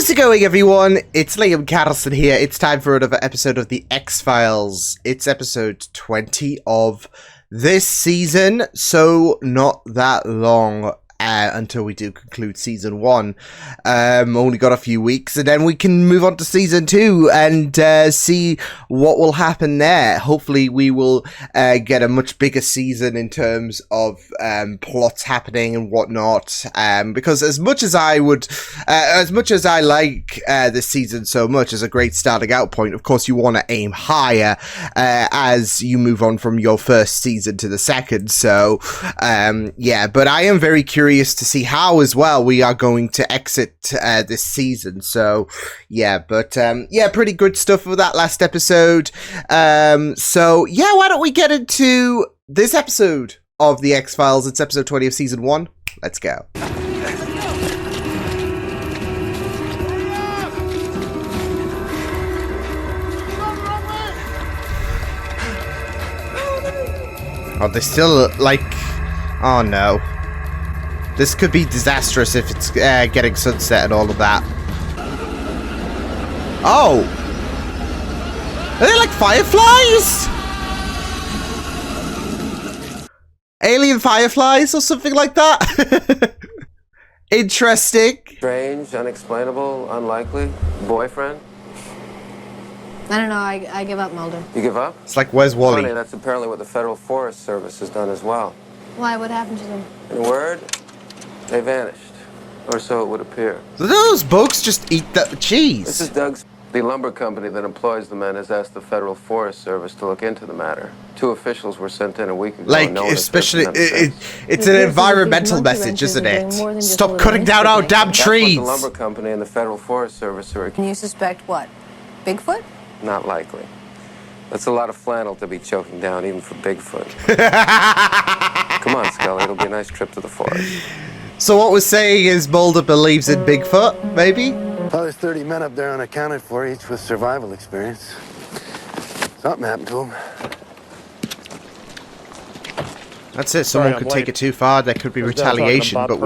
How's it going, everyone? It's Liam Catterson here. It's time for another episode of the X-Files. It's episode 20 of this season, so not that long until we do conclude season 1. Only got a few weeks, and then we can move on to season 2 and see what will happen there. Hopefully we will get a much bigger season in terms of plots happening and whatnot, because as much as I like this season so much as a great starting out point, of course you want to aim higher as you move on from your first season to the second. So yeah, but I am very curious to see how as well we are going to exit this season. So yeah, but yeah, pretty good stuff for that last episode. So yeah, why don't we get into this episode of the X-Files? It's episode 20 of season 1. Let's go. Oh, they're still like, oh no. This could be disastrous if it's getting sunset and all of that. Oh! Are they like fireflies? Alien fireflies or something like that? Interesting. Strange, unexplainable, unlikely. Boyfriend? I don't know, I give up, Mulder. You give up? It's like, where's Wally? Funny, that's apparently what the Federal Forest Service has done as well. Why? What happened to them? In a word, they vanished. Or so it would appear. Do those bugs just eat the cheese? This is Doug's. The lumber company that employs the men has asked the Federal Forest Service to look into the matter. 2 officials were sent in a week ago. Like, especially, it's an environmental message, isn't it? Stop cutting down our damn trees! That's what the lumber company and the Federal Forest Service are. And you suspect what? Bigfoot? Not likely. That's a lot of flannel to be choking down, even for Bigfoot. Come on, Scully, it'll be a nice trip to the forest. So what we're saying is Mulder believes in Bigfoot, maybe? Well, there's 30 men up there unaccounted for, each with survival experience. Something happened to them. That's it, someone could take it too far, there could be retaliation, but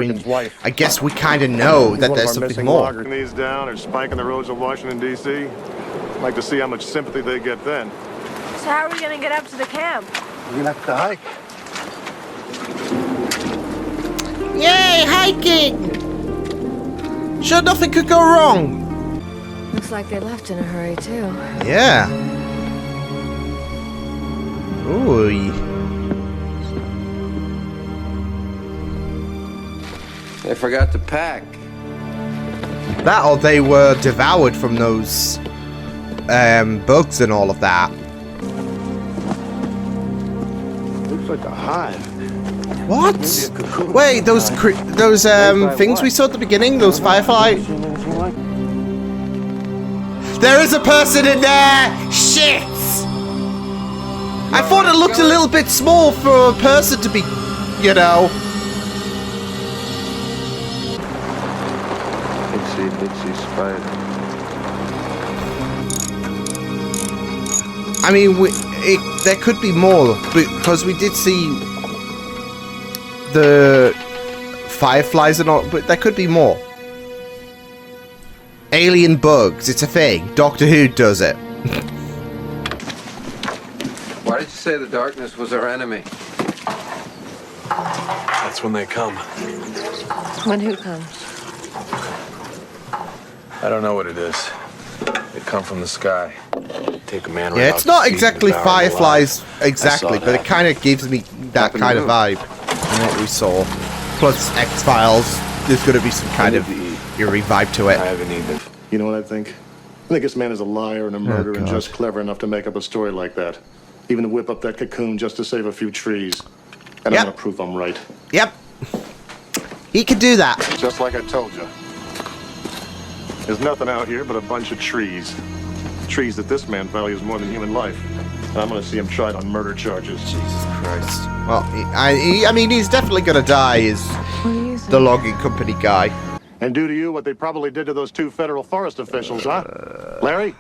I guess we kind of know that there's something more. These down or spiking the roads of Washington, D.C. I'd like to see how much sympathy they get then. So how are we gonna get up to the camp? We're gonna have to hike. Yay, hiking! Sure, nothing could go wrong. Looks like they left in a hurry, too. Yeah. Ooh. They forgot to pack. That or they were devoured from those bugs and all of that. Looks like a hive. What? Wait, those things we saw at the beginning, those firefly. There is a person in there. Shit! I thought it looked a little bit small for a person to be, you know. Itsy spider. I mean, there could be more because we did see the fireflies and all, but there could be more. Alien bugs, it's a thing. Doctor Who does it. Why did you say the darkness was our enemy? That's when they come. When who comes? I don't know what it is. They come from the sky. Take a man right Yeah, out it's to not sea and exactly devour him fireflies alive. exactly, but it kind of gives me that kind of vibe from what we saw. Plus X-Files, there's going to be some kind of eerie vibe to it. I haven't even. You know what I think? I think this man is a liar and a murderer and God. just clever enough to make up a story like that. Even to whip up that cocoon just to save a few trees. And Yep. I'm gonna prove I'm right. Yep. He could do that. Just like I told you. There's nothing out here but a bunch of trees. Trees that this man values more than human life. And I'm gonna see him tried on murder charges. Jesus Christ. Well, I mean, he's definitely going to die, is What do you think? the logging company guy. And do to you what they probably did to those 2 federal forest officials, huh? Larry?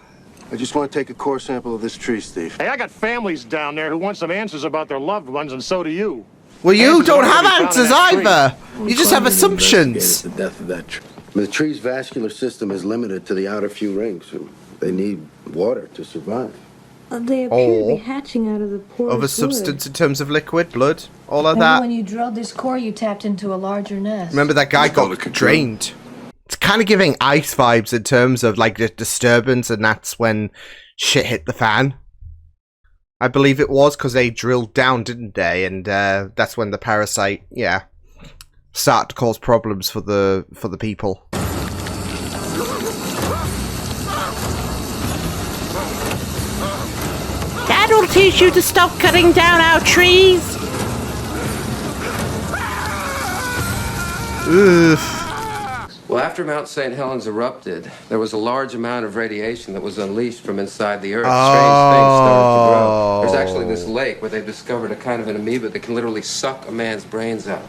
I just want to take a core sample of this tree, Steve. Hey, I got families down there who want some answers about their loved ones, and so do you. Well, you Answers don't already have found in answers that tree. either. You just have assumptions. The death of that tree. The tree's vascular system is limited to the outer few rings. They need water to survive. They appear to be hatching out of the porous Of a substance wood. in terms of liquid, blood, all of Maybe that. when you drilled this core, you tapped into a larger nest. Remember that guy It's called got a cocoon. drained. It's kind of giving Ice vibes in terms of like the disturbance, and that's when shit hit the fan. I believe it was because they drilled down, didn't they? And that's when the parasite, yeah, started to cause problems for the people. That'll teach you to stop cutting down our trees. Oof. Well, after Mount St. Helens erupted, there was a large amount of radiation that was unleashed from inside the Earth. Strange things started to grow. There's actually this lake where they've discovered a kind of an amoeba that can literally suck a man's brains out.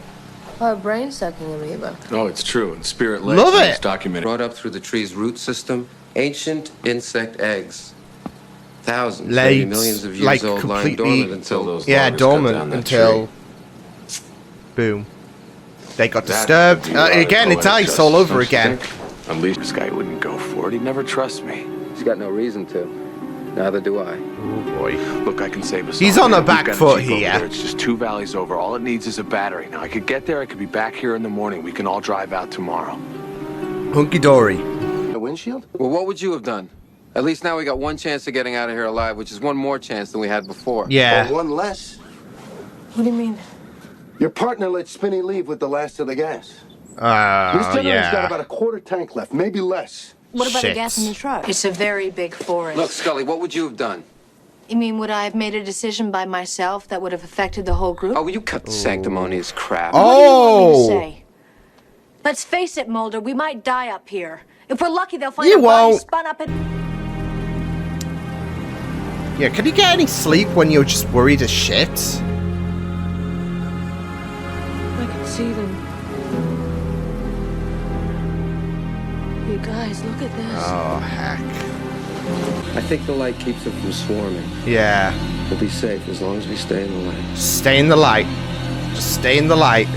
Or a brain-sucking amoeba. Oh, it's true. In Spirit Lake, Love it. it's documented. Brought up through the tree's root system, ancient insect eggs. Thousands, Legs, maybe millions of years like, old, lying completely- dormant until those. Yeah, loggers cut dormant down that until tree. boom. They got That disturbed. could be rather Again, it's poetic Ice all justice, over don't you again. think? At least this guy wouldn't go for it. He'd never trust me. He's got no reason to. Neither do I. Oh boy. Look, I can save us. He's all. on a We've back got foot Jeep over here. there. It's just 2 valleys over. All it needs is a battery. Now, I could get there. I could be back here in the morning. We can all drive out tomorrow. Hunky dory. A windshield? Well, what would you have done? At least now we got one chance of getting out of here alive, which is one more chance than we had before. Yeah. Or one less. What do you mean? Your partner let Spinny leave with the last of the gas. This generator's got about a quarter tank left, maybe less. What about Shit. the gas in the truck? It's a very big forest. Look, Scully, what would you have done? You mean, would I have made a decision by myself that would have affected the whole group? Oh, will you cut the sanctimonious crap? What do you want me to Oh. say? Let's face it, Mulder, we might die up here. If we're lucky, they'll find You our bodies won't. spun up in... Yeah, can you get any sleep when you're just worried as shit? I can see them. You guys, look at this. Oh, heck. I think the light keeps it from swarming. Yeah. We'll be safe as long as we stay in the light. Stay in the light. Just stay in the light.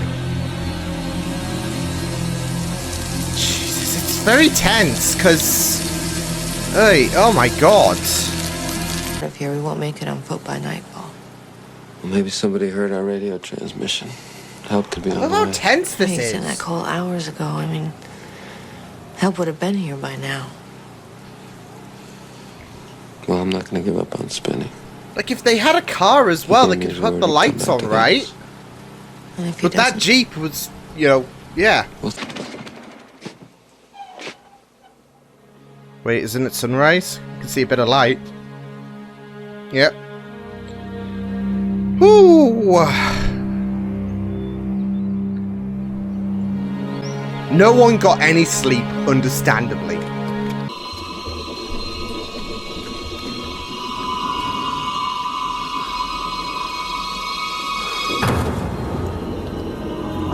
Jesus, it's very tense, because... Hey, oh my god. If here, we won't make it on foot by nightfall. Well, maybe somebody heard our radio transmission. Help could be on Look the how way. tense this He sent that is. call hours ago. I mean, help would have been here by now. Well, I'm not going to give up on Spinny. Like, if they had a car as well, they He could needs put word the to lights come on, back to right? us. And if he But that doesn't- Jeep was, you know, yeah. Well, Wait, isn't it sunrise? You can see a bit of light. Yep. Ooh. No one got any sleep, understandably.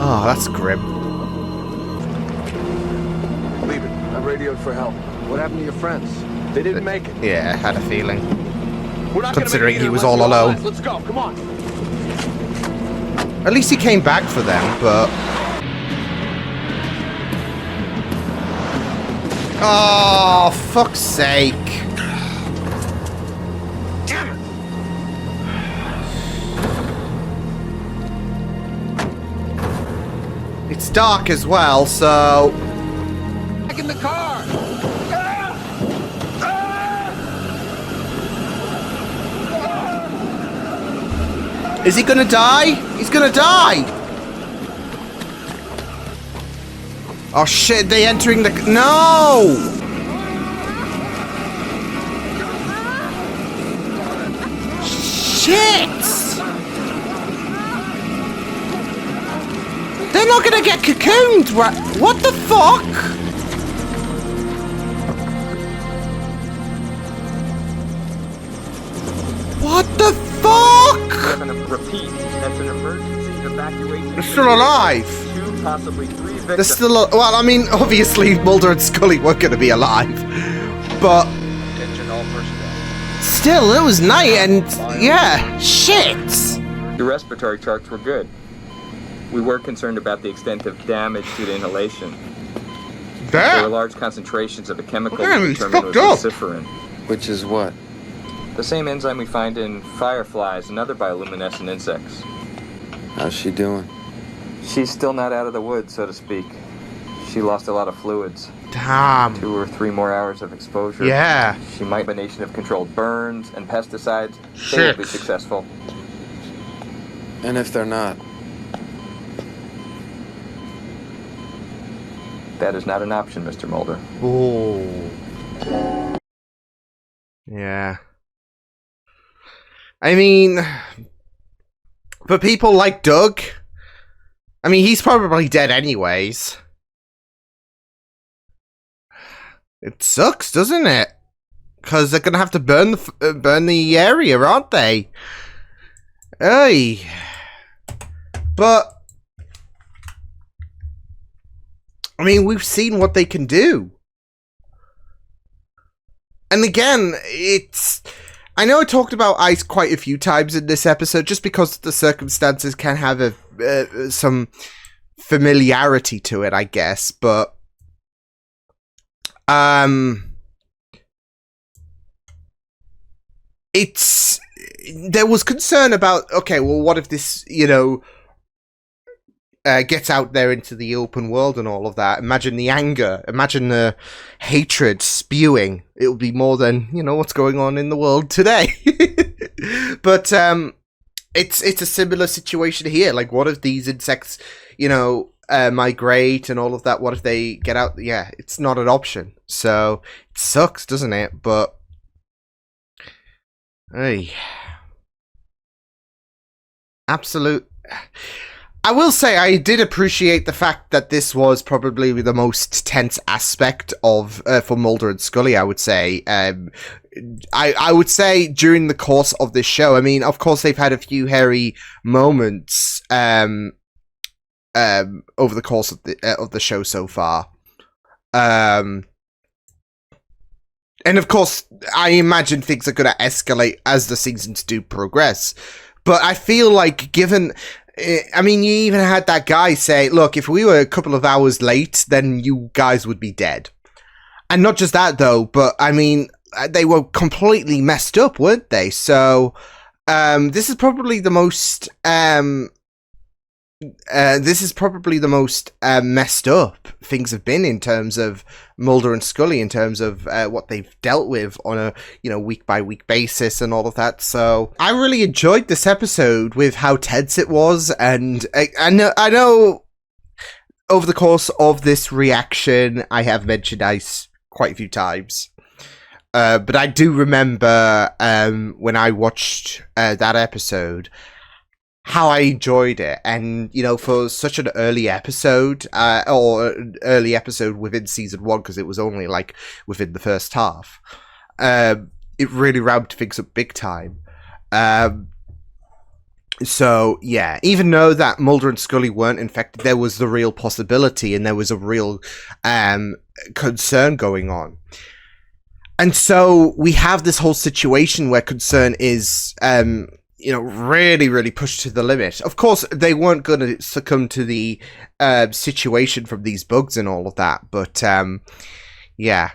Oh, that's grim. Leave it. I radioed for help. what happened to your friends? They didn't make it. Yeah, I had a feeling. We're not Considering gonna make it he was unless all we're alone. alive. Let's go. Come on. At least he came back for them, but... Oh, fuck's sake. It's dark as well, so... Back in the car! Is he gonna die? He's gonna die! Oh shit, they entering the... No! Shit! They're not gonna get cocooned, right? What the fuck? What the fuck? Repeat, that's an emergency evacuation. They're still alive. 2, possibly 3 victims. They're still... Well, I mean, obviously Mulder and Scully weren't gonna be alive. But... Attention all personnel. Still, it was night and... Yeah, shit! Your respiratory charts were good. We were concerned about the extent of damage due to inhalation. There were large concentrations of a chemical Damn, we he's determined fucked was up. luciferin. Which is what? The same enzyme we find in fireflies and other bioluminescent insects. How's she doing? She's still not out of the woods, so to speak. She lost a lot of fluids. Damn. 2 or 3 more hours of exposure. Yeah. She might be a combination of controlled burns and pesticides. They Shit. will be successful. And if they're not? That is not an option, Mr. Mulder. Oh. Yeah. I mean, for people like Doug, I mean, he's probably dead anyways. It sucks, doesn't it? Because they're gonna have to burn the area, aren't they? Hey. But I mean, we've seen what they can do. And again, I know I talked about ice quite a few times in this episode, just because the circumstances can have some familiarity to it, I guess. But there was concern about, okay, well, what if this, gets out there into the open world and all of that? Imagine the anger, imagine the hatred spewing. It would be more than, what's going on in the world today. But it's a similar situation here. Like, what if these insects, migrate and all of that? What if they get out? Yeah, it's not an option. So it sucks, doesn't it? But hey, absolute. I will say I did appreciate the fact that this was probably the most tense aspect of for Mulder and Scully. I would say. I would say during the course of this show. I mean, of course, they've had a few hairy moments over the course of the show so far. And of course, I imagine things are going to escalate as the seasons do progress. But I feel like, given, I mean, you even had that guy say, look, if we were a couple of hours late, then you guys would be dead. And not just that, though, but I mean, they were completely messed up, weren't they? So, this is probably the most, messed up things have been in terms of Mulder and Scully, in terms of what they've dealt with on a week by week basis and all of that. So I really enjoyed this episode with how tense it was, and I know over the course of this reaction I have mentioned ice quite a few times. But I do remember when I watched that episode, how I enjoyed it. And, for such an early episode, or an early episode within season 1, because it was only like within the first half, it really ramped things up big time. So, yeah, even though that Mulder and Scully weren't infected, there was the real possibility, and there was a real concern going on. And so we have this whole situation where concern is, really, really pushed to the limit. Of course, they weren't going to succumb to the situation from these bugs and all of that. But, yeah.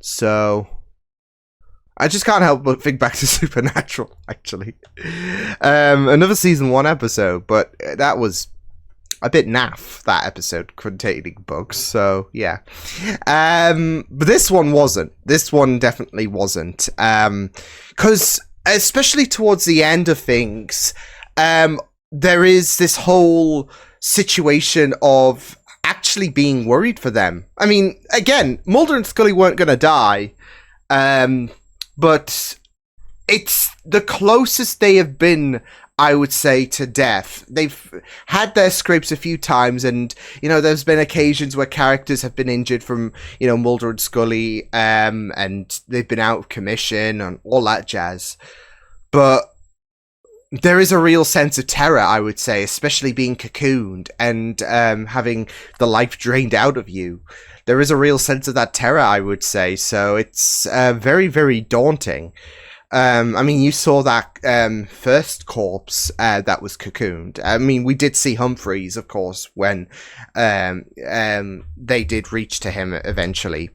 So I just can't help but think back to Supernatural, actually. Another season 1 episode, but that was a bit naff, that episode containing bugs, so yeah. But this one wasn't. This one definitely wasn't. Because, especially towards the end of things, there is this whole situation of actually being worried for them. I mean, again, Mulder and Scully weren't going to die, but it's the closest they have been, I would say, to death. They've had their scrapes a few times, and, there's been occasions where characters have been injured from, Mulder and Scully, and they've been out of commission and all that jazz. But there is a real sense of terror, I would say, especially being cocooned and having the life drained out of you. There is a real sense of that terror, I would say. So it's very, very daunting. I mean, you saw that first corpse that was cocooned. I mean, we did see Humphreys, of course, when they did reach to him eventually.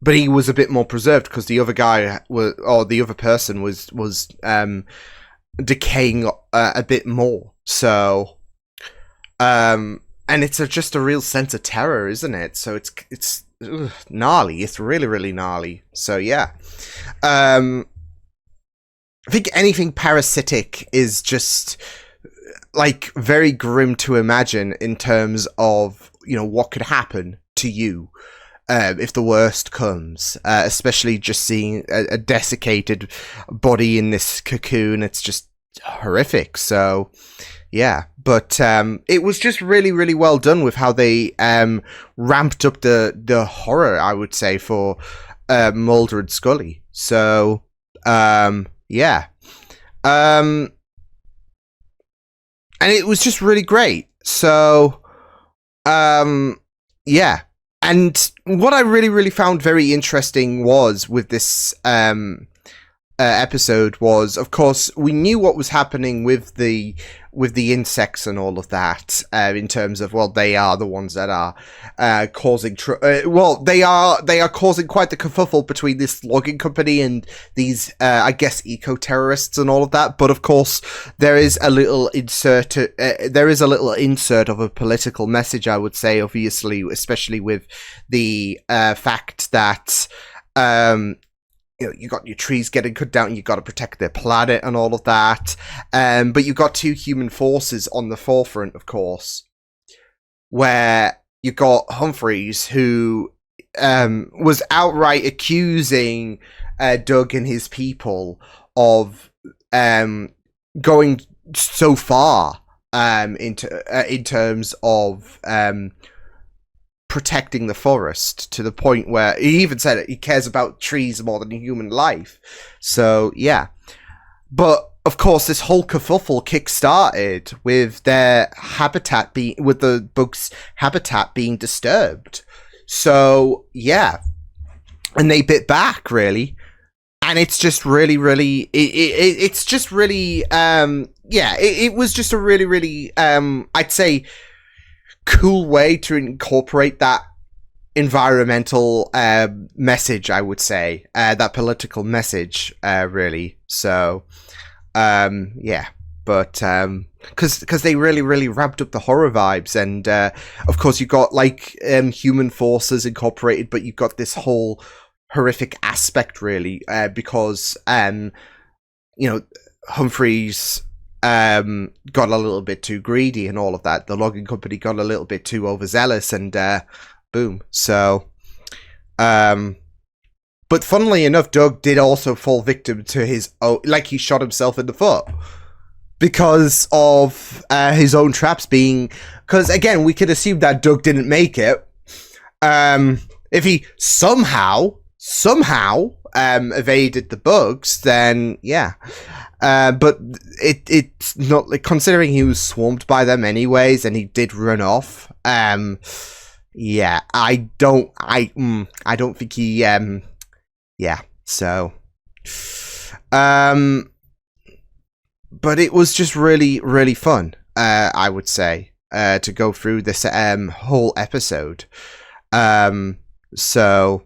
But he was a bit more preserved because the other guy was, or the other person was decaying a bit more. So, and it's just a real sense of terror, isn't it? So it's gnarly. It's really, really gnarly. So yeah, I think anything parasitic is just like very grim to imagine in terms of, you know, what could happen to you if the worst comes, especially just seeing a desiccated body in this cocoon. It's just horrific. So yeah, but it was just really, really well done with how they ramped up the horror, I would say, for Mulder and Scully. So yeah, and it was just really great. So yeah. And what I really, really found very interesting was with this episode was, of course, we knew what was happening with the insects and all of that, in terms of, well, they are the ones that are causing they are causing quite the kerfuffle between this logging company and these I guess eco-terrorists and all of that. But of course there is a little insert of a political message, I would say, obviously, especially with the fact that you know, you got your trees getting cut down, and you got to protect their planet and all of that. But you got two human forces on the forefront, of course, where you got Humphreys, who was outright accusing Doug and his people of going so far in terms of protecting the forest, to the point where he even said it, he cares about trees more than human life. So yeah, but of course this whole kerfuffle kick-started with their habitat with the bug's habitat being disturbed. So yeah, and they bit back, really, and it's just really, really, it's just really yeah, it was just a really, really I'd say cool way to incorporate that environmental message, I would say, that political message, really. So yeah, but because they really, really ramped up the horror vibes, and of course you got like human forces incorporated, but you got this whole horrific aspect, really, because you know, Humphreys got a little bit too greedy and all of that. The logging company got a little bit too overzealous, and boom. So but funnily enough, Doug did also fall victim to his own, like, he shot himself in the foot because of his own traps being, because again, we could assume that Doug didn't make it if he somehow evaded the bugs, then yeah. But it's not, like, considering he was swarmed by them anyways, and he did run off. Yeah, I don't think he, yeah, so, but it was just really, really fun, I would say, to go through this, whole episode. So,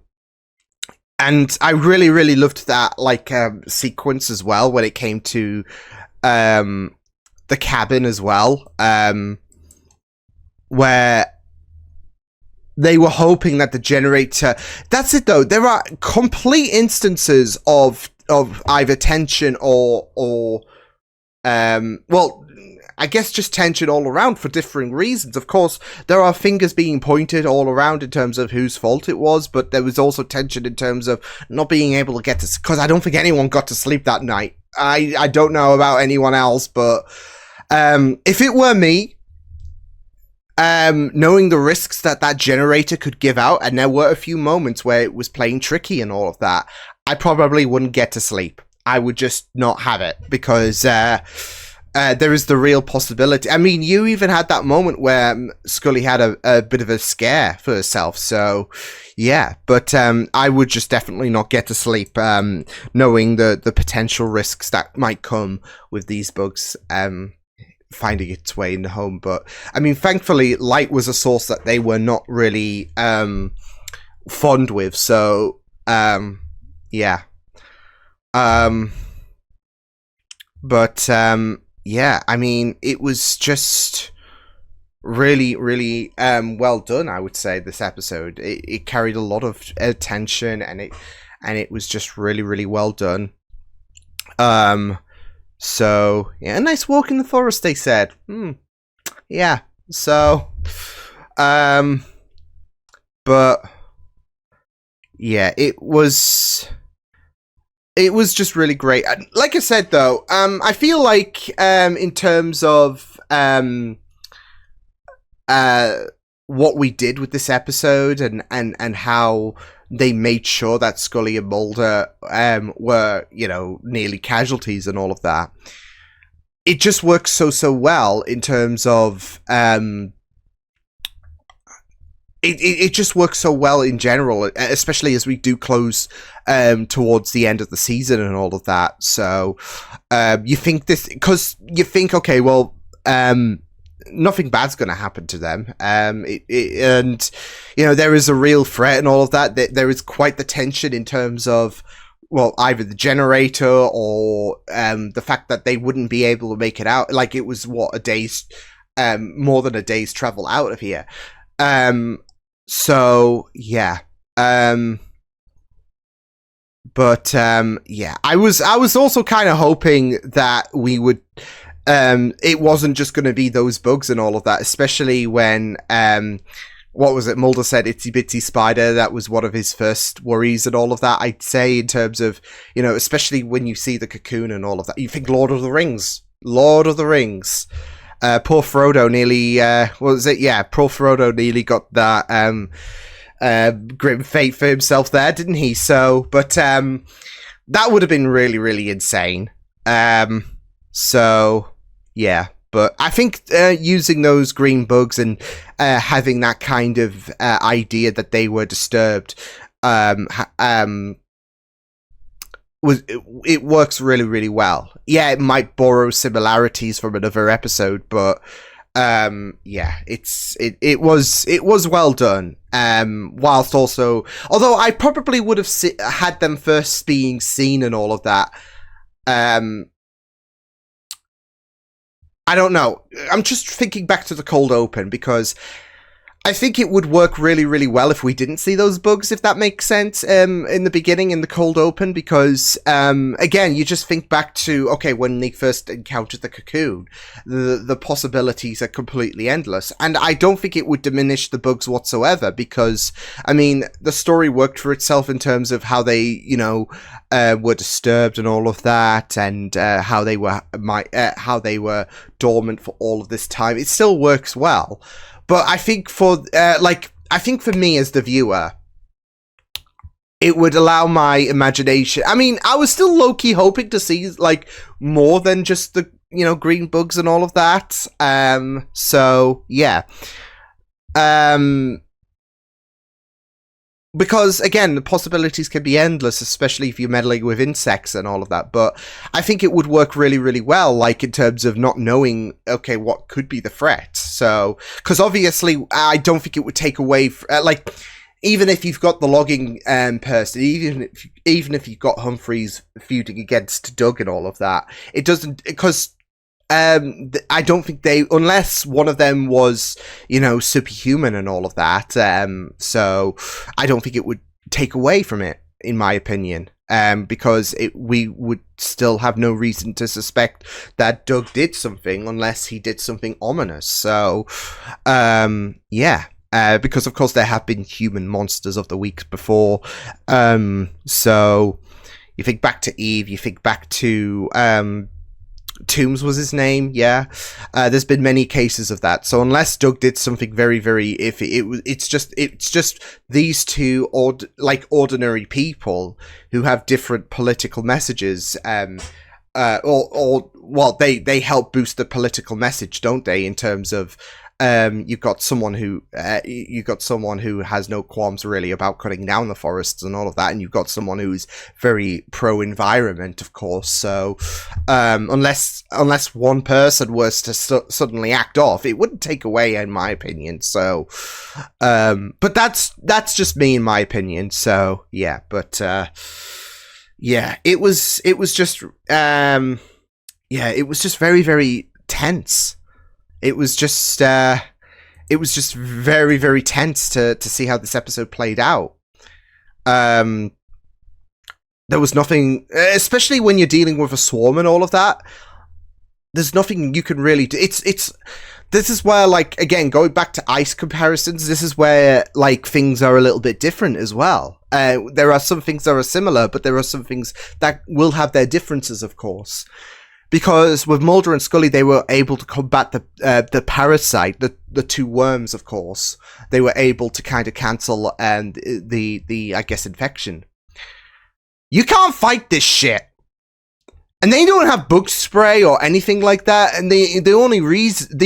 and I really, really loved that, like, sequence as well when it came to the cabin as well, where they were hoping that the generator... That's it, though. There are complete instances of either tension or well, I guess just tension all around for differing reasons. Of course, there are fingers being pointed all around in terms of whose fault it was, but there was also tension in terms of not being able to get to... Because I don't think anyone got to sleep that night. I don't know about anyone else, but if it were me, knowing the risks that generator could give out, and there were a few moments where it was playing tricky and all of that, I probably wouldn't get to sleep. I would just not have it, because there is the real possibility. I mean, you even had that moment where Scully had a bit of a scare for herself. So, yeah. But I would just definitely not get to sleep knowing the potential risks that might come with these bugs finding its way in the home. But, I mean, thankfully, light was a source that they were not really fond with. So, yeah. But, yeah, I mean, it was just really, really well done, I would say, this episode. It carried a lot of attention, and it was just really, really well done. So, yeah, a nice walk in the forest, they said. Yeah, so, but, yeah, it was just really great. Like I said, though, I feel like in terms of what we did with this episode and how they made sure that Scully and Mulder were, you know, nearly casualties and all of that, it just works so well in terms of It just works so well in general, especially as we do close towards the end of the season and all of that. So you think this, because you think, okay, well, nothing bad's going to happen to them. And, you know, there is a real threat and all of that. There is quite the tension in terms of, well, either the generator or the fact that they wouldn't be able to make it out. Like, it was, what, more than a day's travel out of here. So, yeah. But, yeah, I was also kind of hoping that we would, it wasn't just going to be those bugs and all of that, especially when, what was it? Mulder said itsy bitsy spider. That was one of his first worries and all of that, I'd say, in terms of, you know, especially when you see the cocoon and all of that. You think Lord of the Rings. Poor Frodo nearly, what was it? Yeah, poor Frodo nearly got that grim fate for himself there, didn't he? So, but that would have been really, really insane. So, yeah. But I think using those green bugs and having that kind of idea that they were disturbed it works really, really well. Yeah, it might borrow similarities from another episode, but yeah, it was well done. Whilst also, although I probably would have had them first being seen and all of that. I don't know. I'm just thinking back to the cold open, because I think it would work really, really well if we didn't see those bugs, if that makes sense, in the beginning, in the cold open, because, again, you just think back to, okay, when they first encountered the cocoon, the possibilities are completely endless, and I don't think it would diminish the bugs whatsoever, because, I mean, the story worked for itself in terms of how they, you know, were disturbed and all of that, and how they were dormant for all of this time. It still works well. But I think for me as the viewer, it would allow my imagination. I mean, I was still low-key hoping to see, like, more than just the, you know, green bugs and all of that. So, yeah. Because, again, the possibilities can be endless, especially if you're meddling with insects and all of that. But I think it would work really, really well, like, in terms of not knowing, okay, what could be the threat. So, because obviously, I don't think it would take away, like, even if you've got the logging person, even if you've got Humphreys feuding against Doug and all of that, it doesn't, because I don't think unless one of them was, you know, superhuman and all of that, so I don't think it would take away from it, in my opinion, because we would still have no reason to suspect that Doug did something unless he did something ominous. So, yeah. Because of course there have been human monsters of the week before, so you think back to Eve, you think back to, Toombs was his name, yeah. There's been many cases of that. So unless Doug did something very, very iffy, it's just these two ordinary people who have different political messages well, they help boost the political message, don't they? In terms of you've got someone who has no qualms really about cutting down the forests and all of that, and you've got someone who's very pro-environment, of course. So unless one person was to suddenly act off, it wouldn't take away, in my opinion. So, but that's just me, in my opinion. So yeah, but yeah, it was just it was just very, very tense. It was just very, very tense to see how this episode played out. There was nothing, especially when you're dealing with a swarm and all of that. There's nothing you can really do. This is where, like, again, going back to ice comparisons, this is where, like, things are a little bit different as well. There are some things that are similar, but there are some things that will have their differences, of course. Because with Mulder and Scully, they were able to combat the parasite, the two worms, of course. They were able to kind of cancel the I guess, infection. You can't fight this shit. And they don't have bug spray or anything like that. And the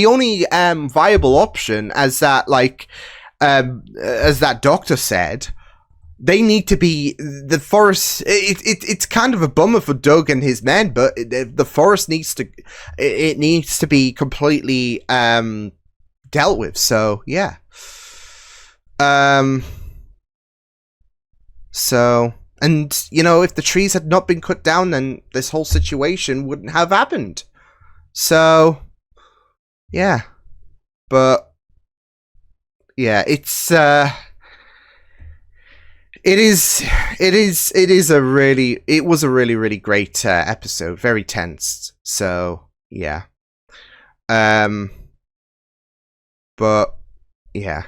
only viable option, as that doctor said, they need to be the forest. It's kind of a bummer for Doug and his men, but the forest needs to be completely dealt with. So yeah. So, and you know, if the trees had not been cut down, then this whole situation wouldn't have happened. So yeah, but yeah, it was a really, really great episode. Very tense. So yeah. But yeah.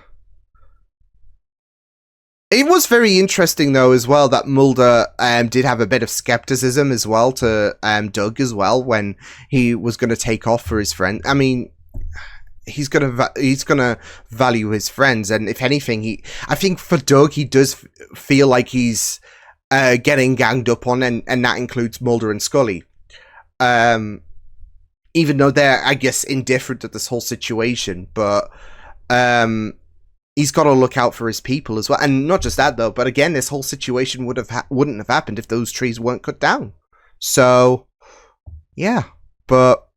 It was very interesting though as well that Mulder did have a bit of skepticism as well to Doug as well when he was going to take off for his friend. I mean, he's gonna value his friends, and if anything, I think for Doug, he does feel like he's getting ganged up on, and that includes Mulder and Scully. Even though they're, I guess, indifferent to this whole situation, but he's got to look out for his people as well, and not just that though. But again, this whole situation wouldn't have happened if those trees weren't cut down. So yeah, but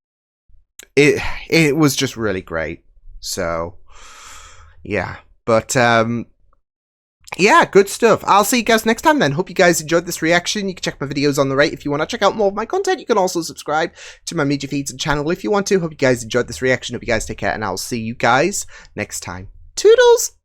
it was just really great. So yeah, but yeah, good stuff. I'll see you guys next time then. Hope you guys enjoyed this reaction. You can check my videos on the right if you want to check out more of my content. You can also subscribe to my media feeds and channel if you want to. Hope you guys enjoyed this reaction. Hope you guys take care, and I'll see you guys next time. Toodles!